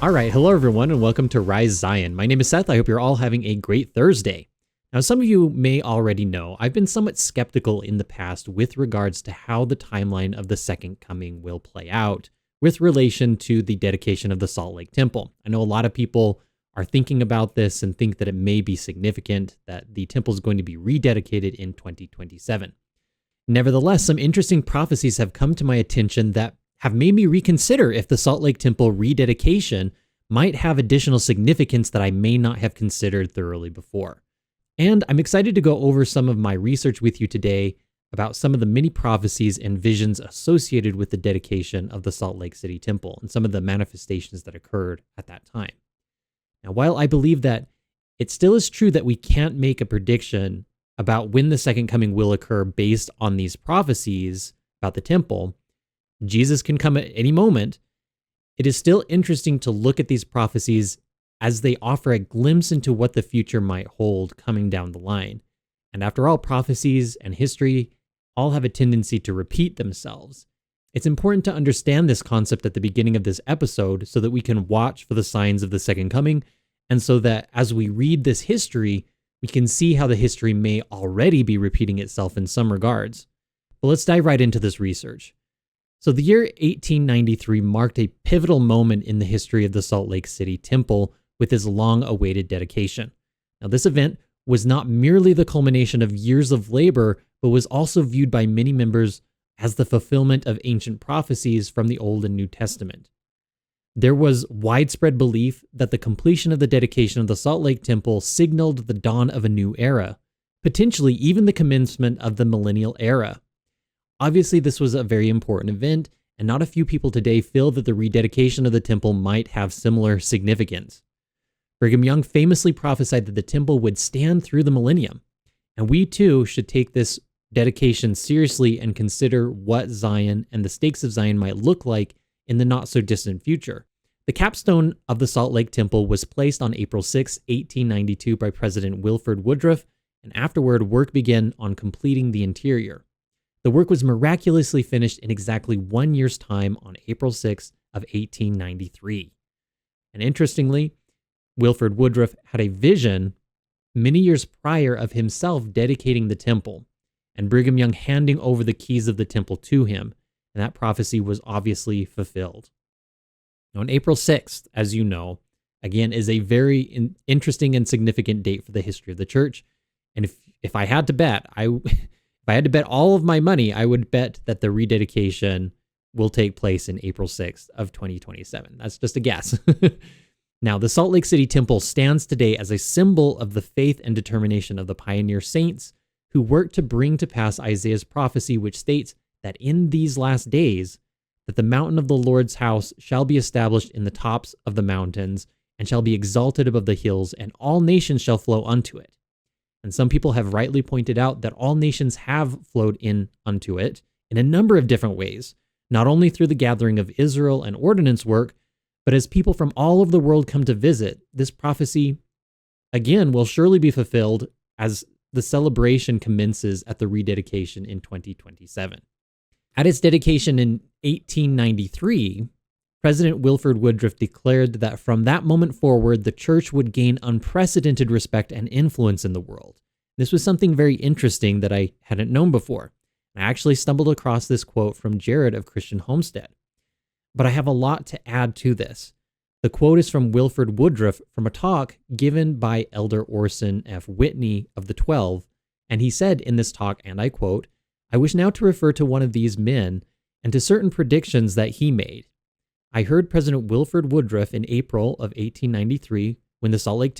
All right, hello everyone, and welcome to Rise Zion. My name is Seth. I hope you're all having a great Thursday. Now, some of you may already know I've been somewhat skeptical in the past with regards to how the timeline of the second coming will play out with relation to the dedication of the Salt Lake Temple. I know a lot of people are thinking about this and think that it may be significant that the temple is going to be rededicated in 2027. Nevertheless, some interesting prophecies have come to my attention that have made me reconsider if the Salt Lake Temple rededication might have additional significance that I may not have considered thoroughly before. And I'm excited to go over some of my research with you today about some of the many prophecies and visions associated with the dedication of the Salt Lake City Temple and some of the manifestations that occurred at that time. Now, while I believe that it still is true that we can't make a prediction about when the second coming will occur based on these prophecies about the temple, Jesus can come at any moment. It is still interesting to look at these prophecies as they offer a glimpse into what the future might hold coming down the line. And after all, prophecies and history all have a tendency to repeat themselves. It's important to understand this concept at the beginning of this episode so that we can watch for the signs of the second coming, and so that as we read this history, we can see how the history may already be repeating itself in some regards. But let's dive right into this research. So the year 1893 marked a pivotal moment in the history of the Salt Lake City Temple with its long-awaited dedication. Now, this event was not merely the culmination of years of labor, but was also viewed by many members as the fulfillment of ancient prophecies from the Old and New Testament. There was widespread belief that the completion of the dedication of the Salt Lake Temple signaled the dawn of a new era, potentially even the commencement of the millennial era. Obviously, this was a very important event, and not a few people today feel that the rededication of the temple might have similar significance. Brigham Young famously prophesied that the temple would stand through the millennium, and we too should take this dedication seriously and consider what Zion and the stakes of Zion might look like in the not-so-distant future. The capstone of the Salt Lake Temple was placed on April 6, 1892 by President Wilford Woodruff, and afterward work began on completing the interior. The work was miraculously finished in exactly 1 year's time on April 6 of 1893. And interestingly, Wilford Woodruff had a vision many years prior of himself dedicating the temple, and Brigham Young handing over the keys of the temple to him, and that prophecy was obviously fulfilled. Now, on April 6th, as you know, again, is a very interesting and significant date for the history of the church, and if I had to bet, if I had to bet all of my money, I would bet that the rededication will take place in April 6th of 2027. That's just a guess. Now, the Salt Lake City Temple stands today as a symbol of the faith and determination of the pioneer saints who worked to bring to pass Isaiah's prophecy, which states that in these last days, that the mountain of the Lord's house shall be established in the tops of the mountains and shall be exalted above the hills, and all nations shall flow unto it. And some people have rightly pointed out that all nations have flowed in unto it in a number of different ways, not only through the gathering of Israel and ordinance work, but as people from all over the world come to visit. This prophecy, again, will surely be fulfilled as the celebration commences at the rededication in 2027. At its dedication in 1893, President Wilford Woodruff declared that from that moment forward, the church would gain unprecedented respect and influence in the world. This was something very interesting that I hadn't known before. I actually stumbled across this quote from Jared of Christian Homestead. But I have a lot to add to this. The quote is from Wilford Woodruff from a talk given by Elder Orson F. Whitney of the 12, and he said in this talk, and I quote, "I wish now to refer to one of these men and to certain predictions that he made. I heard President Wilford Woodruff in April of 1893, when the Salt Lake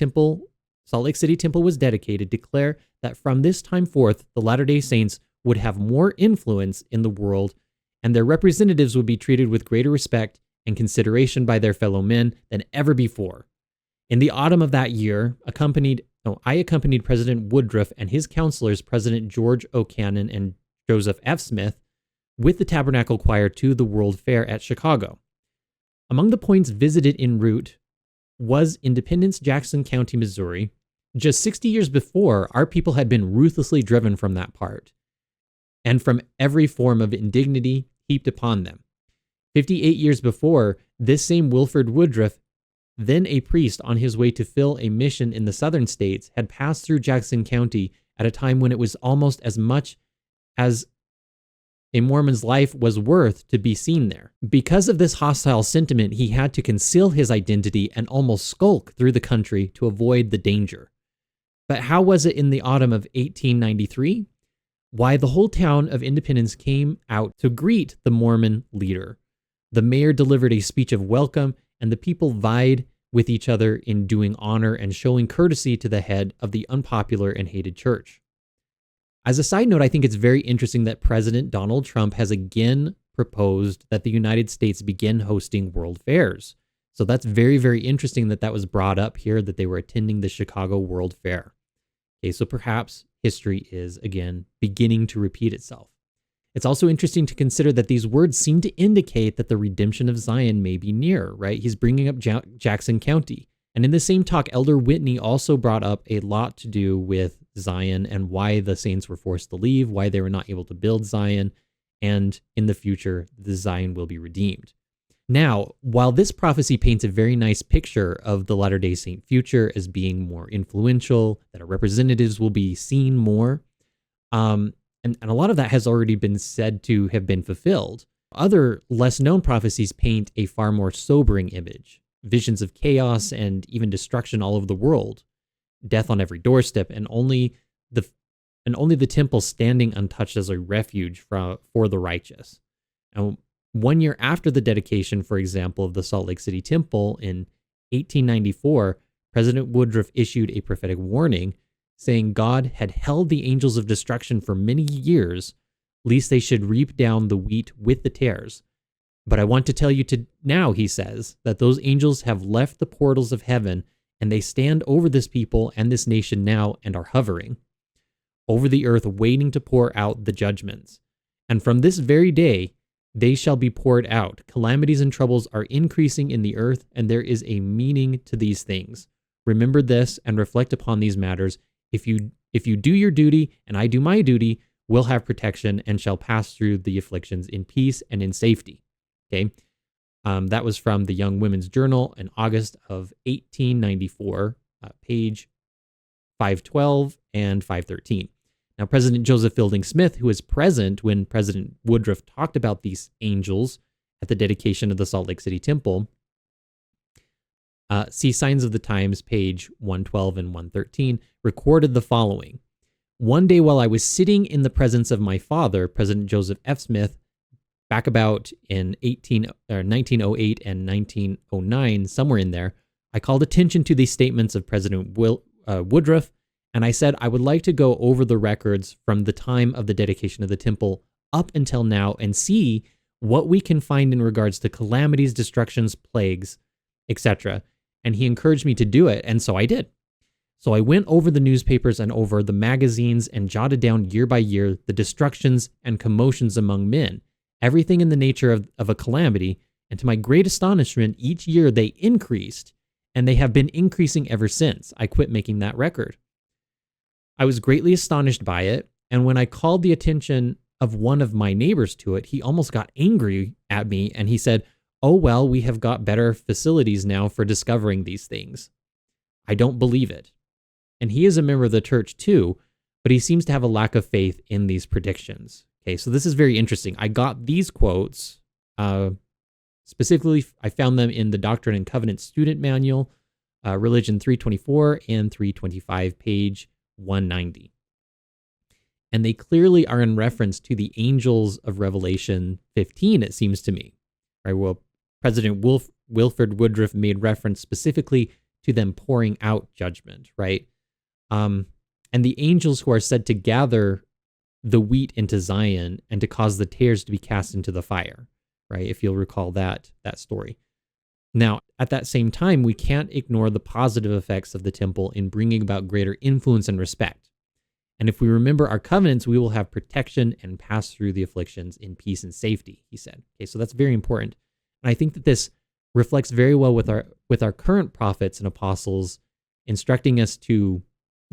City Temple was dedicated, declare that from this time forth, the Latter-day Saints would have more influence in the world, and their representatives would be treated with greater respect and consideration by their fellow men than ever before. In the autumn of that year, I accompanied President Woodruff and his counselors, President George O. Cannon and Joseph F. Smith, with the Tabernacle Choir to the World Fair at Chicago. Among the points visited en route was Independence, Jackson County, Missouri. Just 60 years before, our people had been ruthlessly driven from that part, and from every form of indignity heaped upon them. 58 years before, this same Wilford Woodruff Then a priest on his way to fill a mission in the southern states had passed through Jackson County at a time when it was almost as much as a Mormon's life was worth to be seen there. Because of this hostile sentiment, he had to conceal his identity and almost skulk through the country to avoid the danger. But how was it in the autumn of 1893? Why, the whole town of Independence came out to greet the Mormon leader. The mayor delivered a speech of welcome, and the people vied with each other in doing honor and showing courtesy to the head of the unpopular and hated church. As a side note, I think it's very interesting that President Donald Trump has again proposed that the United States begin hosting world fairs. So that's very, very interesting that that was brought up here, that they were attending the Chicago World Fair. Okay, so perhaps history is, again, beginning to repeat itself. It's also interesting to consider that these words seem to indicate that the redemption of Zion may be near, right? He's bringing up Jackson County. And in the same talk, Elder Whitney also brought up a lot to do with Zion and why the saints were forced to leave, why they were not able to build Zion, and in the future, the Zion will be redeemed. Now, while this prophecy paints a very nice picture of the Latter-day Saint future as being more influential, that our representatives will be seen more, and a lot of that has already been said to have been fulfilled, other less-known prophecies paint a far more sobering image. Visions of chaos and even destruction all over the world, death on every doorstep, and only the temple standing untouched as a refuge for the righteous. Now, 1 year after the dedication, for example, of the Salt Lake City Temple in 1894, President Woodruff issued a prophetic warning saying God had held the angels of destruction for many years, lest they should reap down the wheat with the tares. But I want to tell you now, he says, that those angels have left the portals of heaven, and they stand over this people and this nation now and are hovering over the earth, waiting to pour out the judgments. And from this very day, they shall be poured out. Calamities and troubles are increasing in the earth, and there is a meaning to these things. Remember this and reflect upon these matters. If you do your duty and I do my duty, we'll have protection and shall pass through the afflictions in peace and in safety. Okay, that was from the Young Women's Journal in August of 1894, page 512 and 513. Now, President Joseph Fielding Smith, who was present when President Woodruff talked about these angels at the dedication of the Salt Lake City Temple, see Signs of the Times, page 112 and 113, recorded the following. One day while I was sitting in the presence of my father, President Joseph F. Smith, back about in 1908 and 1909, somewhere in there, I called attention to these statements of President Woodruff, and I said I would like to go over the records from the time of the dedication of the temple up until now and see what we can find in regards to calamities, destructions, plagues, etc. And he encouraged me to do it, and so I did. So I went over the newspapers and over the magazines and jotted down year by year the destructions and commotions among men, everything in the nature of a calamity, and to my great astonishment, each year they increased, and they have been increasing ever since I quit making that record. I was greatly astonished by it, and when I called the attention of one of my neighbors to it, he almost got angry at me, and he said, "Oh, well, we have got better facilities now for discovering these things." I don't believe it. And he is a member of the church too, but he seems to have a lack of faith in these predictions. Okay, so this is very interesting. I got these quotes, specifically, I found them in the Doctrine and Covenants Student Manual, Religion 324 and 325, page 190. And they clearly are in reference to the angels of Revelation 15, it seems to me. Right? Well, President Wilford Woodruff made reference specifically to them pouring out judgment, right? And the angels who are said to gather the wheat into Zion and to cause the tares to be cast into the fire, right? If you'll recall that story. Now, at that same time, we can't ignore the positive effects of the temple in bringing about greater influence and respect. And if we remember our covenants, we will have protection and pass through the afflictions in peace and safety, he said. Okay, so that's very important. And I think that this reflects very well with our current prophets and apostles, instructing us to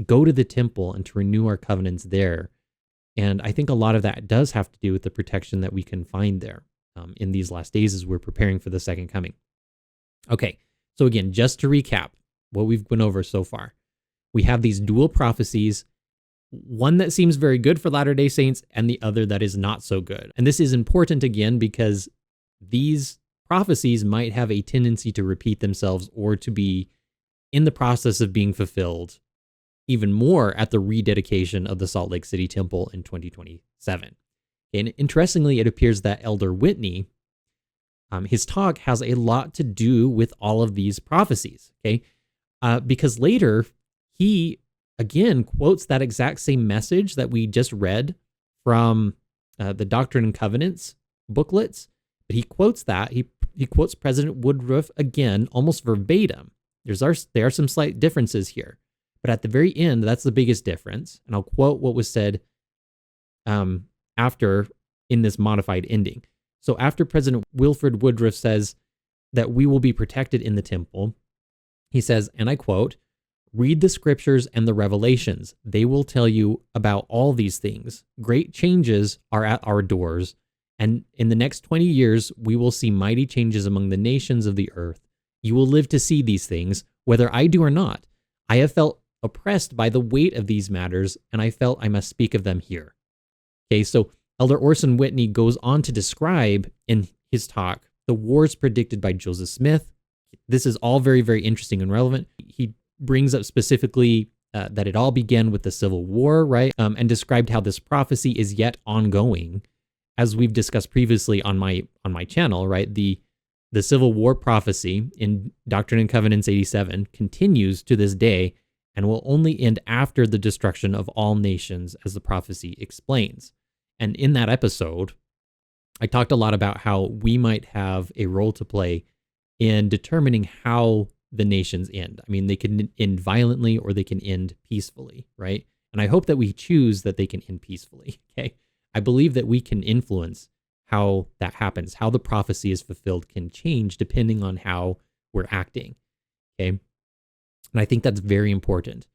go to the temple and to renew our covenants there. And I think a lot of that does have to do with the protection that we can find there in these last days as we're preparing for the second coming. Okay, So again, just to recap what we've been over so far, we have these dual prophecies, one that seems very good for Latter-day Saints and the other that is not so good. And this is important again because these prophecies might have a tendency to repeat themselves or to be in the process of being fulfilled even more at the rededication of the Salt Lake City Temple in 2027. And interestingly, it appears that Elder Whitney, his talk has a lot to do with all of these prophecies, okay? Because later, he, again, quotes that exact same message that we just read from the Doctrine and Covenants booklets, but he quotes that. He quotes President Woodruff again, almost verbatim. There are some slight differences here, but at the very end, that's the biggest difference. And I'll quote what was said after in this modified ending. So after President Wilford Woodruff says that we will be protected in the temple, he says, and I quote, "Read the scriptures and the revelations. They will tell you about all these things. Great changes are at our doors, and in the next 20 years, we will see mighty changes among the nations of the earth. You will live to see these things, whether I do or not. I have felt oppressed by the weight of these matters, and I felt I must speak of them here." Okay, so Elder Orson Whitney goes on to describe in his talk the wars predicted by Joseph Smith. This is all very, very interesting and relevant. He brings up specifically that it all began with the Civil War, right? And described how this prophecy is yet ongoing, as we've discussed previously on my channel, right? The Civil War prophecy in Doctrine and Covenants 87 continues to this day and will only end after the destruction of all nations, as the prophecy explains. And in that episode, I talked a lot about how we might have a role to play in determining how the nations end. I mean, they can end violently or they can end peacefully, right? And I hope that we choose that they can end peacefully, okay? I believe that we can influence how that happens, how the prophecy is fulfilled can change depending on how we're acting, okay? And I think that's very important.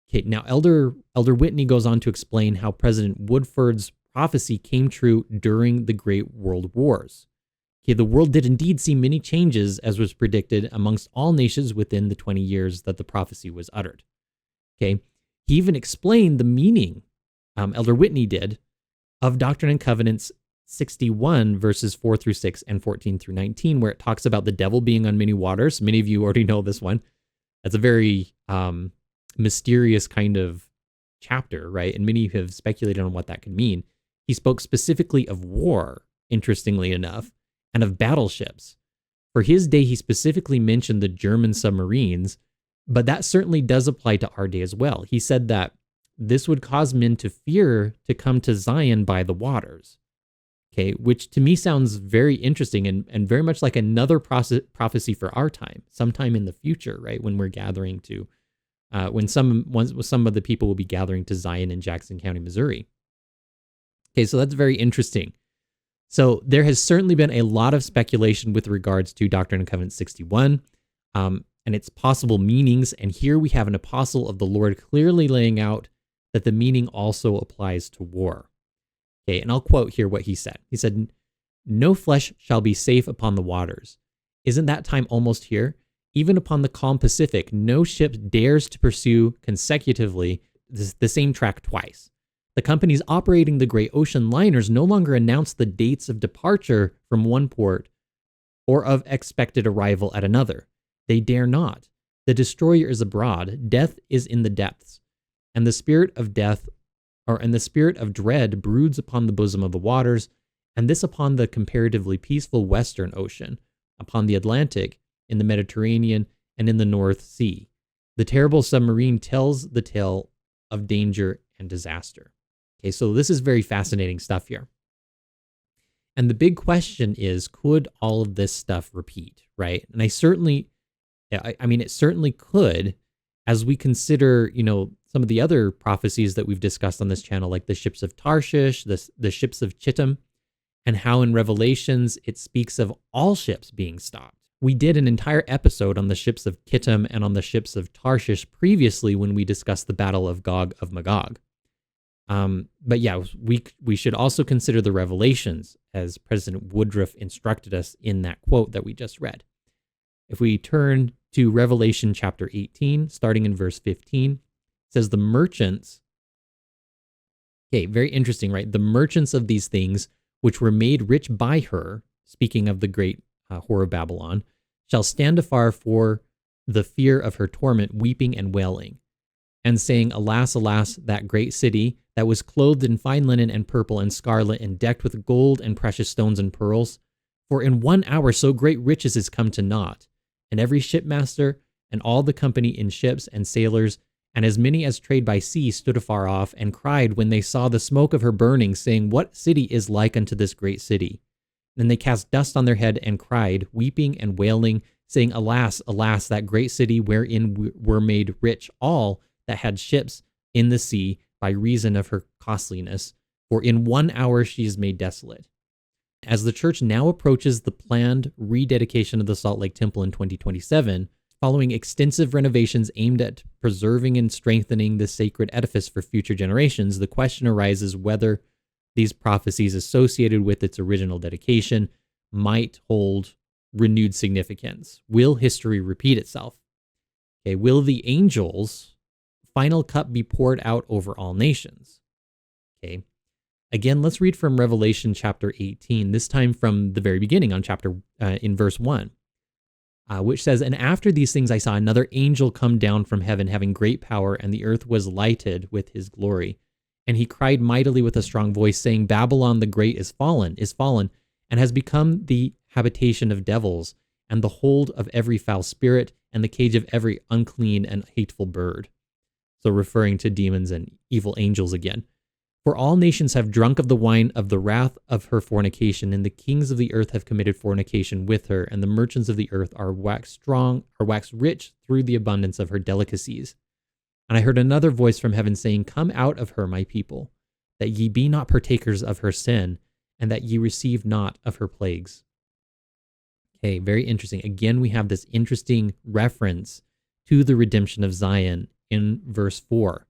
Okay, now Elder Whitney goes on to explain how President Woodford's prophecy came true during the Great World Wars. Okay, the world did indeed see many changes, as was predicted, amongst all nations within the 20 years that the prophecy was uttered. Okay, he even explained the meaning, Elder Whitney did, of Doctrine and Covenants 61, verses 4 through 6 and 14 through 19, where it talks about the devil being on many waters. Many of you already know this one. That's a very mysterious kind of chapter, right? And many have speculated on what that could mean. He spoke specifically of war, interestingly enough, and of battleships. For his day, he specifically mentioned the German submarines, but that certainly does apply to our day as well. He said that this would cause men to fear to come to Zion by the waters, okay, which to me sounds very interesting and very much like another prophecy for our time, sometime in the future, right, when we're gathering to, when some of the people will be gathering to Zion in Jackson County, Missouri. Okay, so that's very interesting. So there has certainly been a lot of speculation with regards to Doctrine and Covenants 61 and its possible meanings. And here we have an apostle of the Lord clearly laying out that the meaning also applies to war. Okay, and I'll quote here what he said. He said, "No flesh shall be safe upon the waters. Isn't that time almost here? Even upon the calm Pacific, no ship dares to pursue consecutively the same track twice. The companies operating the great ocean liners no longer announce the dates of departure from one port or of expected arrival at another. They dare not. The destroyer is abroad. Death is in the depths. And the spirit of dread broods upon the bosom of the waters, and this upon the comparatively peaceful Western Ocean, upon the Atlantic, in the Mediterranean, and in the North Sea. The terrible submarine tells the tale of danger and disaster." Okay, so this is very fascinating stuff here. And the big question is, could all of this stuff repeat, right? And it certainly could, as we consider, some of the other prophecies that we've discussed on this channel, like the ships of Tarshish, the ships of Chittim, and how in Revelations it speaks of all ships being stopped. We did an entire episode on the ships of Chittim and on the ships of Tarshish previously when we discussed the Battle of Gog of Magog. But yeah, we should also consider the Revelations, as President Woodruff instructed us in that quote that we just read. If we turn to Revelation chapter 18, starting in verse 15. It says, the merchants, okay, very interesting, right? The merchants of these things, which were made rich by her, speaking of the great whore of Babylon, shall stand afar for the fear of her torment, weeping and wailing, and saying, alas, alas, that great city that was clothed in fine linen and purple and scarlet and decked with gold and precious stones and pearls. For in 1 hour so great riches is come to naught, and every shipmaster and all the company in ships and sailors and as many as trade by sea stood afar off and cried when they saw the smoke of her burning, saying, what city is like unto this great city? Then they cast dust on their head and cried, weeping and wailing, saying, alas, alas, that great city wherein were made rich all that had ships in the sea by reason of her costliness, for in 1 hour she is made desolate. As the church now approaches the planned rededication of the Salt Lake Temple in 2027, following extensive renovations aimed at preserving and strengthening the sacred edifice for future generations, the question arises whether these prophecies associated with its original dedication might hold renewed significance. Will history repeat itself? Okay, will the angels' final cup be poured out over all nations? Okay. Again, let's read from Revelation chapter 18, this time from the very beginning on in verse 1, which says, and after these things I saw another angel come down from heaven, having great power, and the earth was lighted with his glory. And he cried mightily with a strong voice, saying, Babylon the great is fallen, and has become the habitation of devils, and the hold of every foul spirit, and the cage of every unclean and hateful bird. So referring to demons and evil angels again. For all nations have drunk of the wine of the wrath of her fornication, and the kings of the earth have committed fornication with her, and the merchants of the earth are waxed rich through the abundance of her delicacies. And I heard another voice from heaven saying, come out of her, my people, that ye be not partakers of her sin, and that ye receive not of her plagues. Okay, very interesting. Again, we have this interesting reference to the redemption of Zion in verse 4.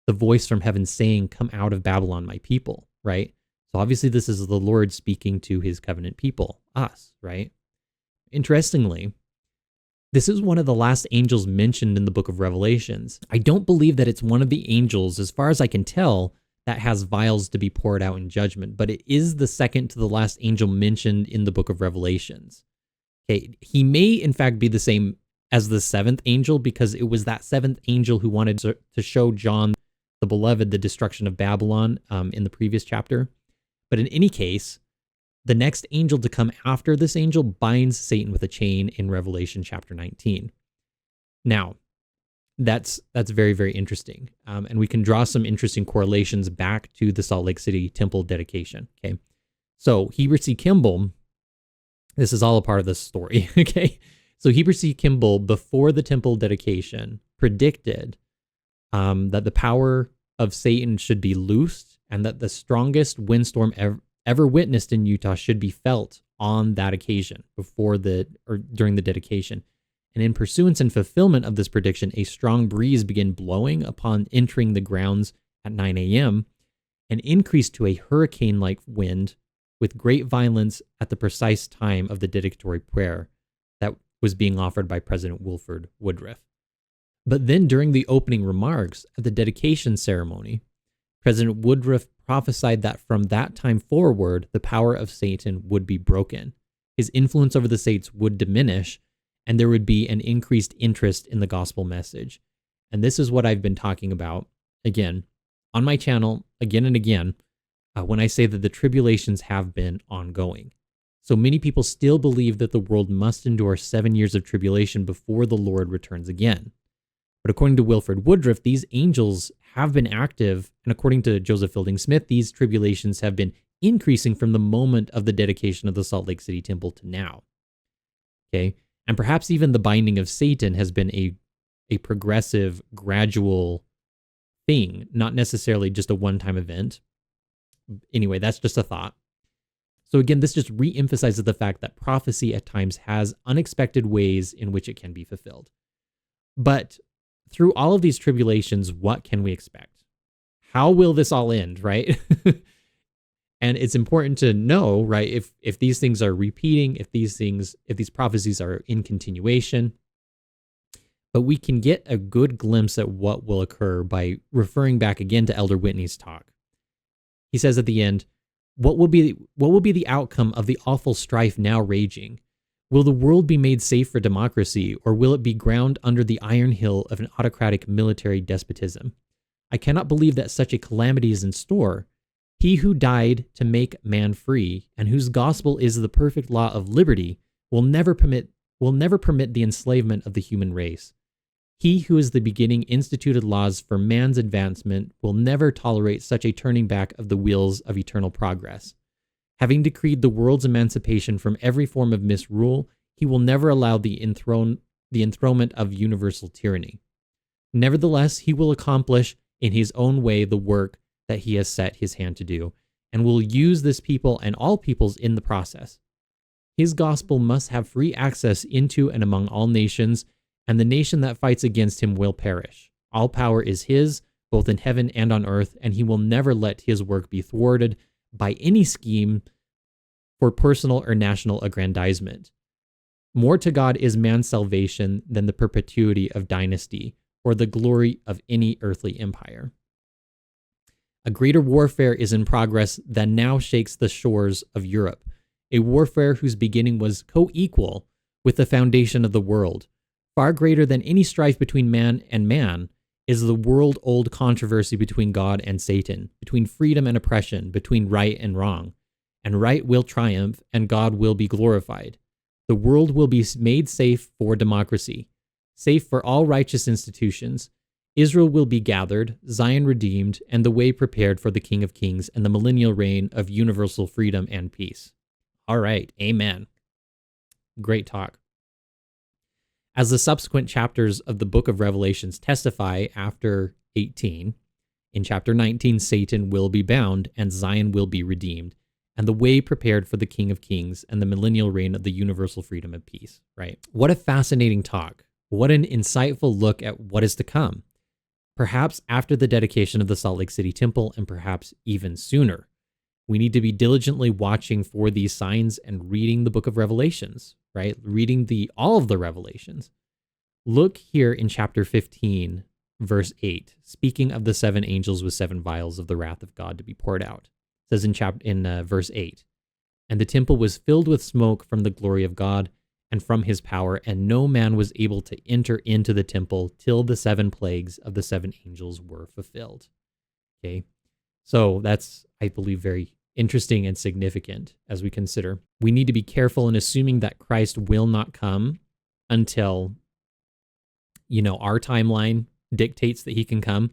The voice from heaven saying, come out of Babylon, my people, right? So obviously this is the Lord speaking to his covenant people, us, right? Interestingly, this is one of the last angels mentioned in the book of Revelations. I don't believe that it's one of the angels, as far as I can tell, that has vials to be poured out in judgment, but it is the second to the last angel mentioned in the book of Revelations. Okay, he may in fact be the same as the seventh angel, because it was that seventh angel who wanted to show John the beloved the destruction of Babylon in the previous chapter. But in any case, the next angel to come after this angel binds Satan with a chain in Revelation chapter 19. Now, that's very, very interesting. And we can draw some interesting correlations back to the Salt Lake City temple dedication. Okay, so Heber C. Kimball, this is all a part of this story. Okay, so Heber C. Kimball, before the temple dedication, predicted that the power of Satan should be loosed, and that the strongest windstorm ever witnessed in Utah should be felt on that occasion during the dedication. And in pursuance and fulfillment of this prediction, a strong breeze began blowing upon entering the grounds at 9 a.m. and increased to a hurricane-like wind with great violence at the precise time of the dedicatory prayer that was being offered by President Wilford Woodruff. But then during the opening remarks at the dedication ceremony, President Woodruff prophesied that from that time forward, the power of Satan would be broken. His influence over the saints would diminish, and there would be an increased interest in the gospel message. And this is what I've been talking about, again, on my channel, again and again, when I say that the tribulations have been ongoing. So many people still believe that the world must endure 7 years of tribulation before the Lord returns again. But according to Wilford Woodruff, these angels have been active, and according to Joseph Fielding Smith, these tribulations have been increasing from the moment of the dedication of the Salt Lake City Temple to now. Okay, and perhaps even the binding of Satan has been a progressive, gradual thing, not necessarily just a one-time event. Anyway, that's just a thought. So again, this just re-emphasizes the fact that prophecy at times has unexpected ways in which it can be fulfilled. But through all of these tribulations, what can we expect? How will this all end, right? And it's important to know, right, if these things are repeating, if these prophecies are in continuation, but we can get a good glimpse at what will occur by referring back again to Elder Whitney's talk. He says at the end, what will be the outcome of the awful strife now raging? Will the world be made safe for democracy, or will it be ground under the iron hill of an autocratic military despotism? I cannot believe that such a calamity is in store. He who died to make man free, and whose gospel is the perfect law of liberty, will never permit the enslavement of the human race. He who is the beginning instituted laws for man's advancement will never tolerate such a turning back of the wheels of eternal progress. Having decreed the world's emancipation from every form of misrule, he will never allow the enthronement of universal tyranny. Nevertheless, he will accomplish in his own way the work that he has set his hand to do, and will use this people and all peoples in the process. His gospel must have free access into and among all nations, and the nation that fights against him will perish. All power is his, both in heaven and on earth, and he will never let his work be thwarted by any scheme for personal or national aggrandizement. More to God is man's salvation than the perpetuity of dynasty or the glory of any earthly empire. A greater warfare is in progress than now shakes the shores of Europe, a warfare whose beginning was co-equal with the foundation of the world. Far greater than any strife between man and man is the world-old controversy between God and Satan, between freedom and oppression, between right and wrong. And right will triumph, and God will be glorified. The world will be made safe for democracy, safe for all righteous institutions. Israel will be gathered, Zion redeemed, and the way prepared for the King of Kings and the millennial reign of universal freedom and peace. All right, amen. Great talk. As the subsequent chapters of the book of Revelations testify after 18, in chapter 19, Satan will be bound and Zion will be redeemed, and the way prepared for the King of Kings and the millennial reign of the universal freedom and peace, right? What a fascinating talk. What an insightful look at what is to come. Perhaps after the dedication of the Salt Lake City Temple, and perhaps even sooner. We need to be diligently watching for these signs and reading the book of Revelations, right? Reading all of the Revelations. Look here in chapter 15, verse 8, speaking of the seven angels with seven vials of the wrath of God to be poured out. It says in verse 8, and the temple was filled with smoke from the glory of God and from his power, and no man was able to enter into the temple till the seven plagues of the seven angels were fulfilled. Okay, so that's, I believe, very interesting and significant as we consider. We need to be careful in assuming that Christ will not come until, our timeline dictates that he can come.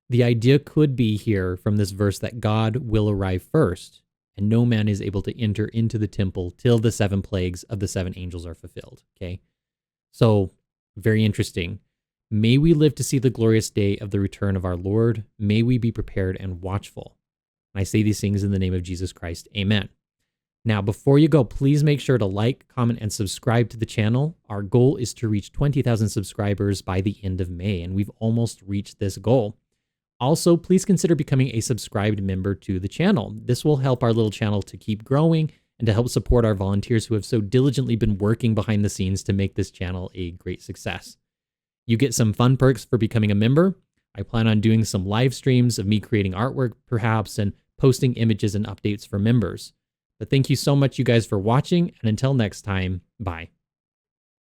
The idea could be here from this verse that God will arrive first, and no man is able to enter into the temple till the seven plagues of the seven angels are fulfilled. Okay, so very interesting. May we live to see the glorious day of the return of our Lord. May we be prepared and watchful. And I say these things in the name of Jesus Christ. Amen. Now, before you go, please make sure to like, comment, and subscribe to the channel. Our goal is to reach 20,000 subscribers by the end of May, and we've almost reached this goal. Also, please consider becoming a subscribed member to the channel. This will help our little channel to keep growing and to help support our volunteers who have so diligently been working behind the scenes to make this channel a great success. You get some fun perks for becoming a member. I plan on doing some live streams of me creating artwork, perhaps, and posting images and updates for members. But thank you so much, you guys, for watching, and until next time, bye.